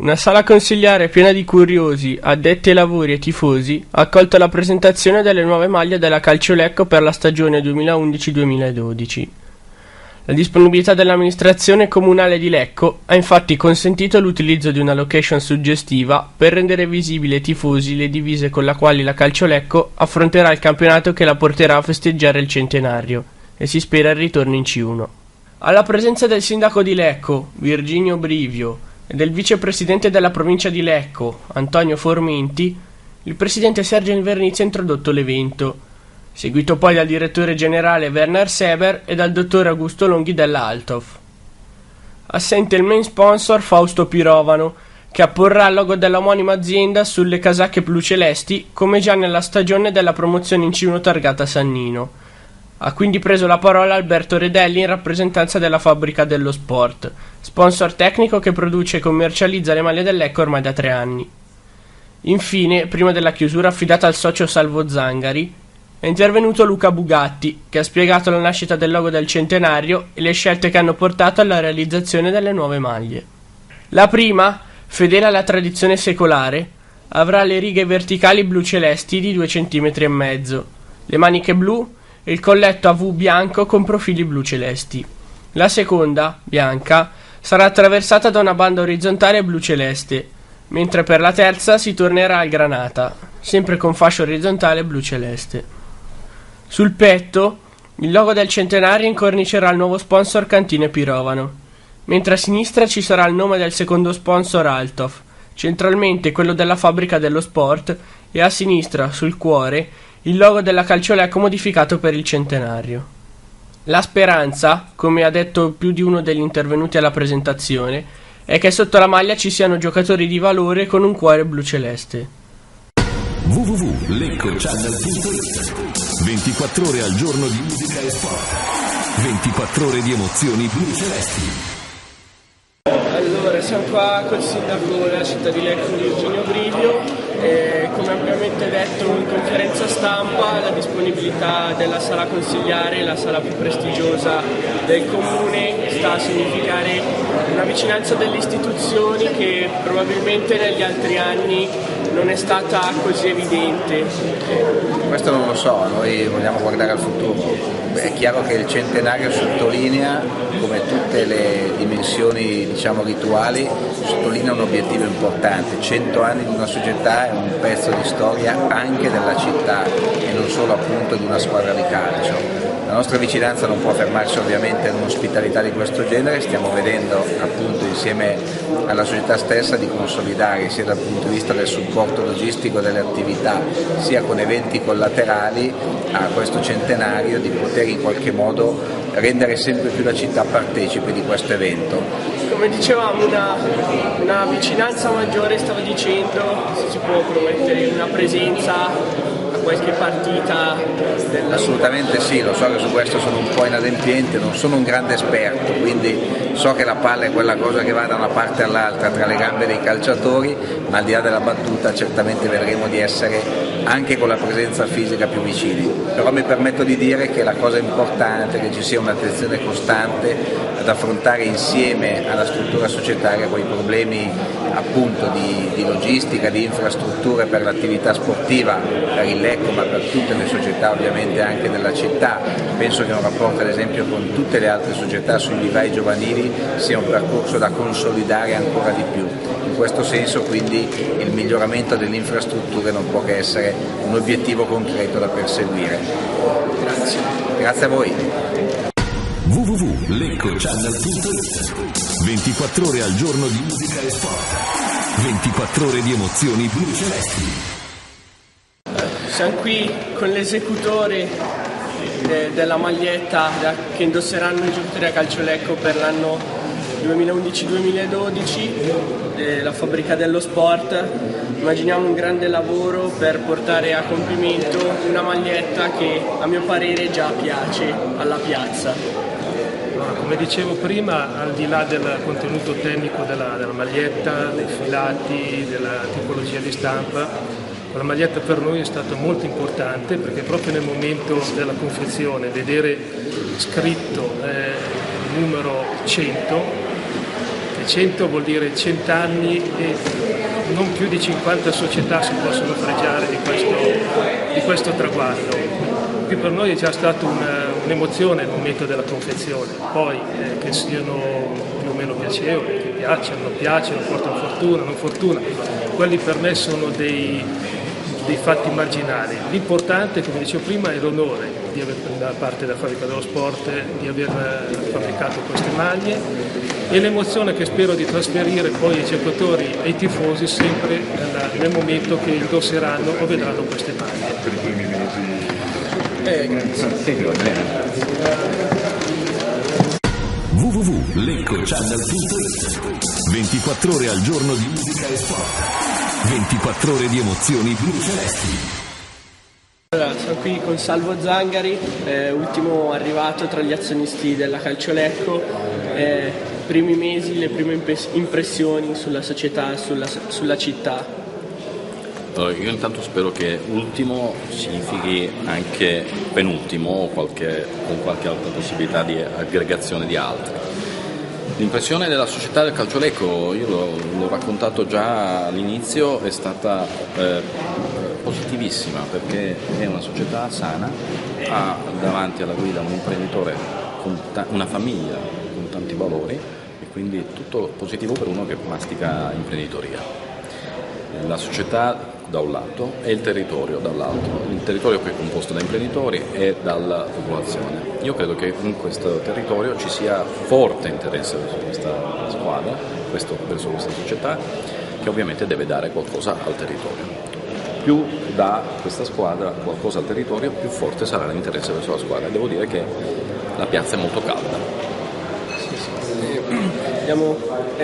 Una sala consigliare piena di curiosi, addetti ai lavori e tifosi ha accolto la presentazione delle nuove maglie della Calciolecco per la stagione 2011-2012. La disponibilità dell'amministrazione comunale di Lecco ha infatti consentito l'utilizzo di una location suggestiva per rendere visibili ai tifosi le divise con le quali la Calciolecco affronterà il campionato che la porterà a festeggiare il centenario e si spera il ritorno in C1. Alla presenza del sindaco di Lecco, Virginio Brivio, e del vicepresidente della provincia di Lecco, Antonio Formenti, il presidente Sergio Invernizzi ha introdotto l'evento, seguito poi dal direttore generale Werner Seber e dal dottor Augusto Longhi della Althoff. Assente il main sponsor Fausto Pirovano, che apporrà il logo dell'omonima azienda sulle casacche blu celesti come già nella stagione della promozione in C1 targata Sannino. Ha quindi preso la parola Alberto Redelli in rappresentanza della Fabbrica dello Sport, sponsor tecnico che produce e commercializza le maglie del Lecco ormai da 3 anni. Infine, prima della chiusura affidata al socio Salvo Zangari, è intervenuto Luca Bugatti, che ha spiegato la nascita del logo del centenario e le scelte che hanno portato alla realizzazione delle nuove maglie. La prima, fedele alla tradizione secolare, avrà le righe verticali blu celesti di 2,5 cm, le maniche blu e il colletto a V bianco con profili blu celesti. La seconda, bianca, sarà attraversata da una banda orizzontale blu celeste, mentre per la terza si tornerà al granata, sempre con fascia orizzontale blu celeste. Sul petto, il logo del centenario incornicerà il nuovo sponsor Cantine Pirovano, mentre a sinistra ci sarà il nome del secondo sponsor Althoff, centralmente quello della Fabbrica dello Sport, e a sinistra, sul cuore, il logo della Calciolecco modificato per il centenario. La speranza, come ha detto più di uno degli intervenuti alla presentazione, è che sotto la maglia ci siano giocatori di valore con un cuore blu celeste. www.leccochannel.it 24 ore al giorno di musica e sport, 24 ore di emozioni blu celesti. Allora, siamo qua col sindaco della città di Lecco, Virginio Brivio, e come ampiamente detto in conferenza stampa, la disponibilità della sala consigliare, la sala più prestigiosa del comune, sta a significare una vicinanza delle istituzioni che probabilmente negli altri anni non è stata così evidente. Questo non lo so, noi vogliamo guardare al futuro. È chiaro che il centenario sottolinea, come tutte le dimensioni rituali, sottolinea un obiettivo importante. 100 anni di una società è un pezzo di storia anche della città e non solo appunto di una squadra di calcio. La nostra vicinanza non può fermarsi ovviamente ad un'ospitalità di questo genere, stiamo vedendo appunto insieme alla società stessa di consolidare sia dal punto di vista del supporto logistico delle attività sia con eventi collaterali a questo centenario, di poter in qualche modo rendere sempre più la città partecipe di questo evento. Come dicevamo, una vicinanza maggiore, stava dicendo, se si può promettere una presenza qualche partita Assolutamente sì, lo so che su questo sono un po' inadempiente, non sono un grande esperto, quindi so che la palla è quella cosa che va da una parte all'altra tra le gambe dei calciatori, ma al di là della battuta certamente vedremo di essere anche con la presenza fisica più vicini. Però mi permetto di dire che la cosa importante è che ci sia un'attenzione costante ad affrontare insieme alla struttura societaria quei problemi appunto di logistica, di infrastrutture per l'attività sportiva, per il Lecco ma per tutte le società ovviamente anche della città. Penso che un rapporto ad esempio con tutte le altre società sui livelli giovanili sia un percorso da consolidare ancora di più. In questo senso quindi il miglioramento delle infrastrutture non può che essere un obiettivo concreto da perseguire. Grazie. Grazie a voi. www.leccochannel.it 24 ore al giorno di musica e sport, 24 ore di emozioni blu celesti. Siamo qui con l'esecutore della maglietta che indosseranno i giocatori a Calciolecco per l'anno 2011-2012, la Fabbrica dello Sport. Immaginiamo un grande lavoro per portare a compimento una maglietta che a mio parere già piace alla piazza. Come dicevo prima, al di là del contenuto tecnico della maglietta, dei filati, della tipologia di stampa, la maglietta per noi è stata molto importante perché proprio nel momento della confezione vedere scritto il numero 100, che 100 vuol dire 100 anni e non più di 50 società si possono fregiare di questo traguardo. Qui per noi è già stata un'emozione il momento della confezione, poi che siano più o meno piacevoli, che piacciono, non piacciono, portano fortuna, non fortuna, quelli per me sono dei fatti marginali. L'importante, come dicevo prima, è l'onore da parte della Fabbrica dello Sport di aver fabbricato queste maglie e l'emozione che spero di trasferire poi ai giocatori e ai tifosi sempre nel momento che indosseranno o vedranno queste maglie. Per i primi mesi. www.leccochannel.it 24 ore al giorno di musica e sport, 24 ore di emozioni blu-celesti. Allora, sono qui con Salvo Zangari, ultimo arrivato tra gli azionisti della Calcio Lecco. Primi mesi, le prime impressioni sulla società, sulla città. Io intanto spero che ultimo significhi anche penultimo o con qualche altra possibilità di aggregazione di altri. L'impressione della società del Calcio Lecco, io l'ho raccontato già all'inizio, è stata positivissima, perché è una società sana, ha davanti alla guida un imprenditore con una famiglia con tanti valori e quindi tutto positivo per uno che mastica imprenditoria. La società da un lato e il territorio dall'altro. Il territorio qui è composto da imprenditori e dalla popolazione. Io credo che in questo territorio ci sia forte interesse verso questa squadra, verso questa società, che ovviamente deve dare qualcosa al territorio. Più dà questa squadra qualcosa al territorio, più forte sarà l'interesse verso la squadra. Devo dire che la piazza è molto calda. È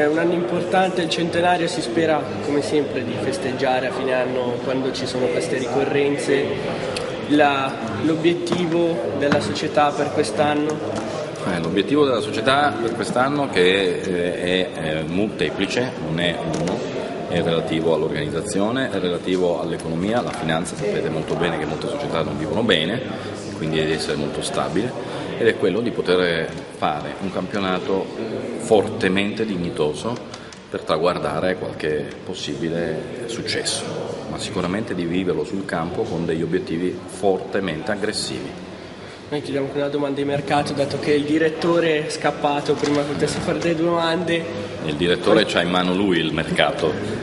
un anno importante, il centenario, si spera come sempre di festeggiare a fine anno quando ci sono queste ricorrenze. L'obiettivo della società per quest'anno? L'obiettivo della società per quest'anno, che è molteplice, non è uno, è relativo all'organizzazione, è relativo all'economia, alla finanza. Sapete molto bene che molte società non vivono bene, quindi di essere molto stabile, ed è quello di poter fare un campionato fortemente dignitoso per traguardare qualche possibile successo, ma sicuramente di viverlo sul campo con degli obiettivi fortemente aggressivi. Noi chiudiamo con una domanda di mercato, dato che il direttore è scappato prima che potesse fare delle domande. Il direttore c'ha in mano lui il mercato.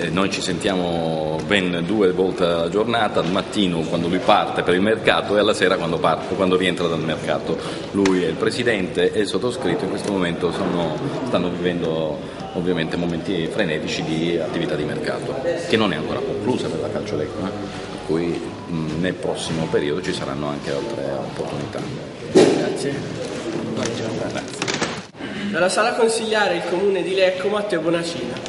Noi ci sentiamo ben 2 volte alla giornata, al mattino quando lui parte per il mercato e alla sera quando rientra dal mercato. Lui è il presidente e il sottoscritto in questo momento stanno vivendo ovviamente momenti frenetici di attività di mercato, che non è ancora conclusa per la Calcio Lecco, per cui nel prossimo periodo ci saranno anche altre opportunità. Grazie. Buona giornata. Dalla sala consigliare il comune di Lecco, Matteo Bonacina.